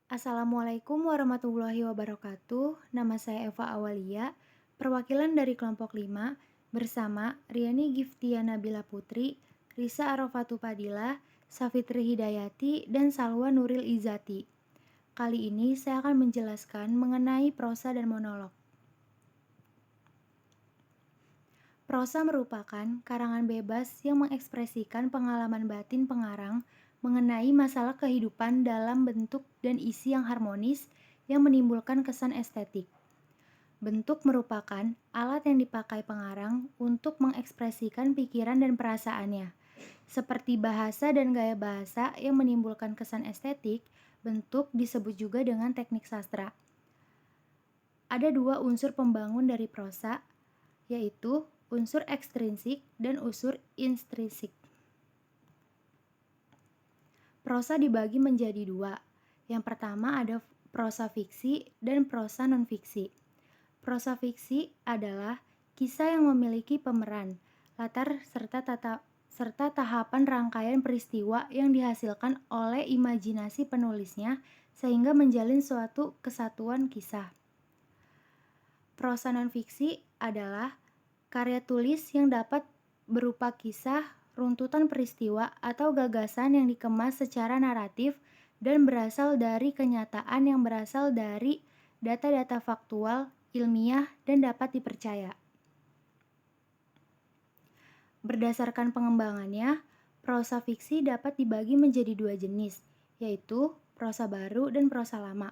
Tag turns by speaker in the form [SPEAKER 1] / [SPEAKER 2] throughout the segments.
[SPEAKER 1] Assalamualaikum warahmatullahi wabarakatuh. Nama saya Eva Awalia, perwakilan dari kelompok 5 bersama Riani Giftiana Bila Putri, Risa Arafatu Padilla, Safitri Hidayati, dan Salwa Nuril Izati. Kali ini saya akan menjelaskan mengenai prosa dan monolog. Prosa merupakan karangan bebas yang mengekspresikan pengalaman batin pengarang mengenai masalah kehidupan dalam bentuk dan isi yang harmonis yang menimbulkan kesan estetik. Bentuk merupakan alat yang dipakai pengarang untuk mengekspresikan pikiran dan perasaannya. Seperti bahasa dan gaya bahasa yang menimbulkan kesan estetik, bentuk disebut juga dengan teknik sastra. Ada dua unsur pembangun dari prosa, yaitu unsur ekstrinsik dan unsur intrinsik. Prosa dibagi menjadi dua. Yang pertama ada prosa fiksi dan prosa non-fiksi. Prosa fiksi adalah kisah yang memiliki pemeran, latar serta tahapan rangkaian peristiwa yang dihasilkan oleh imajinasi penulisnya sehingga menjalin suatu kesatuan kisah. Prosa non-fiksi adalah karya tulis yang dapat berupa kisah, runtutan peristiwa, atau gagasan yang dikemas secara naratif dan berasal dari kenyataan yang berasal dari data-data faktual, ilmiah, dan dapat dipercaya. Berdasarkan pengembangannya, prosa fiksi dapat dibagi menjadi dua jenis, yaitu prosa baru dan prosa lama.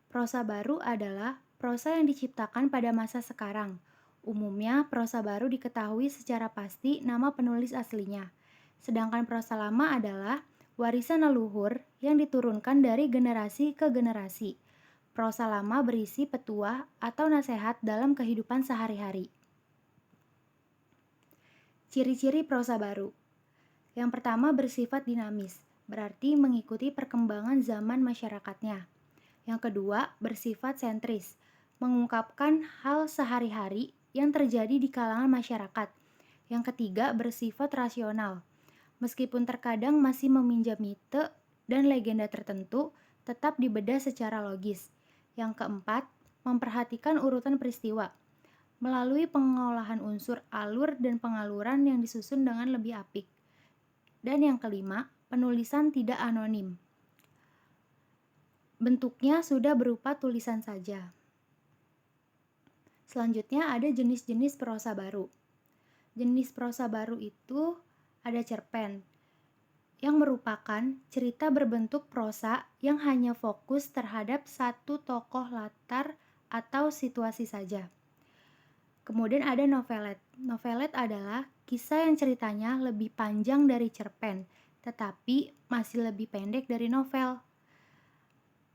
[SPEAKER 1] Prosa baru adalah prosa yang diciptakan pada masa sekarang. Umumnya, prosa baru diketahui secara pasti nama penulis aslinya. Sedangkan prosa lama adalah warisan leluhur yang diturunkan dari generasi ke generasi. Prosa lama berisi petuah atau nasihat dalam kehidupan sehari-hari. Ciri-ciri prosa baru. Yang pertama bersifat dinamis, berarti mengikuti perkembangan zaman masyarakatnya. Yang kedua, bersifat sentris, mengungkapkan hal sehari-hari yang terjadi di kalangan masyarakat. Yang ketiga, bersifat rasional. Meskipun terkadang masih meminjam mite dan legenda tertentu, tetap dibedah secara logis. Yang keempat, memperhatikan urutan peristiwa, melalui pengolahan unsur alur dan pengaluran yang disusun dengan lebih apik. Dan yang kelima, penulisan tidak anonim. Bentuknya sudah berupa tulisan saja. Selanjutnya ada jenis-jenis prosa baru. Jenis prosa baru itu ada cerpen, yang merupakan cerita berbentuk prosa yang hanya fokus terhadap satu tokoh latar atau situasi saja. Kemudian ada novelet. Novelet adalah kisah yang ceritanya lebih panjang dari cerpen, tetapi masih lebih pendek dari novel.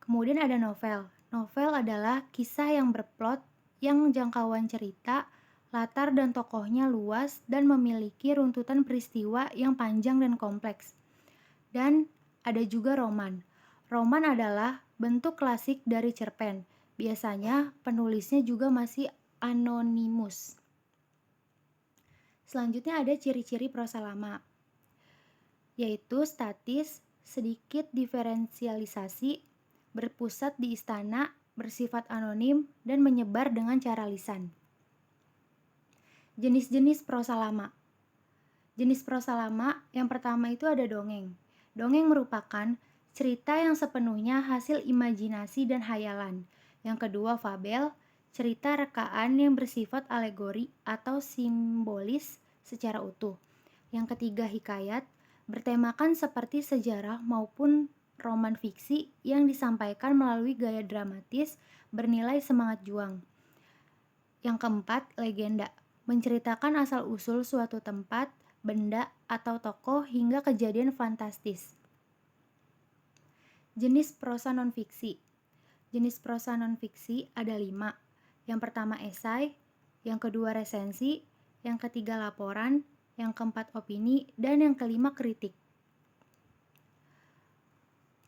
[SPEAKER 1] Kemudian ada novel. Novel adalah kisah yang berplot, yang jangkauan cerita, latar dan tokohnya luas dan memiliki runtutan peristiwa yang panjang dan kompleks. Dan ada juga roman. Roman adalah bentuk klasik dari cerpen. Biasanya penulisnya juga masih anonimus. Selanjutnya ada ciri-ciri prosa lama, yaitu statis, sedikit diferensialisasi, berpusat di istana, bersifat anonim, dan menyebar dengan cara lisan. Jenis-jenis prosa lama. Jenis prosa lama yang pertama itu ada dongeng. Dongeng merupakan cerita yang sepenuhnya hasil imajinasi dan hayalan. Yang kedua fabel, cerita rekaan yang bersifat alegori atau simbolis secara utuh. Yang ketiga hikayat, bertemakan seperti sejarah maupun roman fiksi yang disampaikan melalui gaya dramatis bernilai semangat juang. Yang keempat, legenda, menceritakan asal-usul suatu tempat, benda, atau tokoh hingga kejadian fantastis. Jenis prosa non-fiksi. Jenis prosa non-fiksi ada 5. Yang pertama esai, yang kedua resensi, yang ketiga laporan, yang keempat opini, dan yang kelima kritik.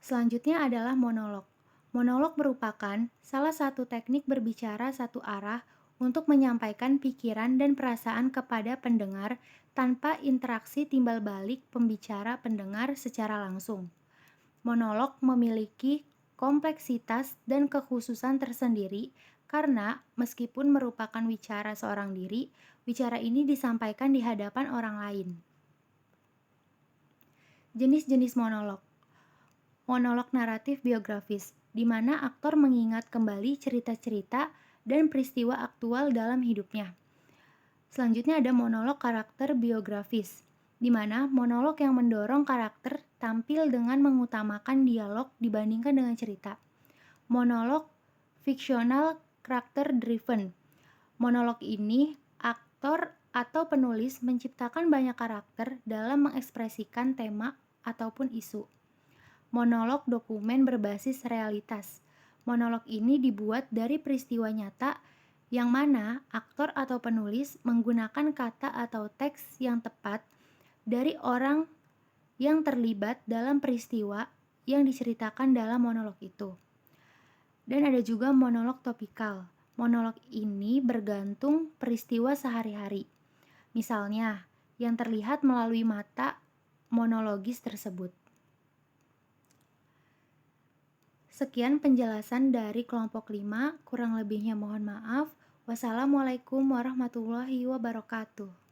[SPEAKER 1] Selanjutnya adalah monolog. Monolog merupakan salah satu teknik berbicara satu arah untuk menyampaikan pikiran dan perasaan kepada pendengar tanpa interaksi timbal balik pembicara pendengar secara langsung. Monolog memiliki kompleksitas dan kekhususan tersendiri karena meskipun merupakan wicara seorang diri, wicara ini disampaikan di hadapan orang lain. Jenis-jenis monolog. Monolog naratif biografis, di mana aktor mengingat kembali cerita-cerita dan peristiwa aktual dalam hidupnya. Selanjutnya ada monolog karakter biografis, di mana monolog yang mendorong karakter tampil dengan mengutamakan dialog dibandingkan dengan cerita. Monolog fiksional karakter driven. Monolog ini, aktor atau penulis menciptakan banyak karakter dalam mengekspresikan tema ataupun isu. Monolog dokumen berbasis realitas. Monolog ini dibuat dari peristiwa nyata yang mana aktor atau penulis menggunakan kata atau teks yang tepat dari orang yang terlibat dalam peristiwa yang diceritakan dalam monolog itu. Dan ada juga monolog topikal. Monolog ini bergantung peristiwa sehari-hari. Misalnya, yang terlihat melalui mata monologis tersebut. Sekian penjelasan dari kelompok 5, kurang lebihnya mohon maaf. Wassalamualaikum warahmatullahi wabarakatuh.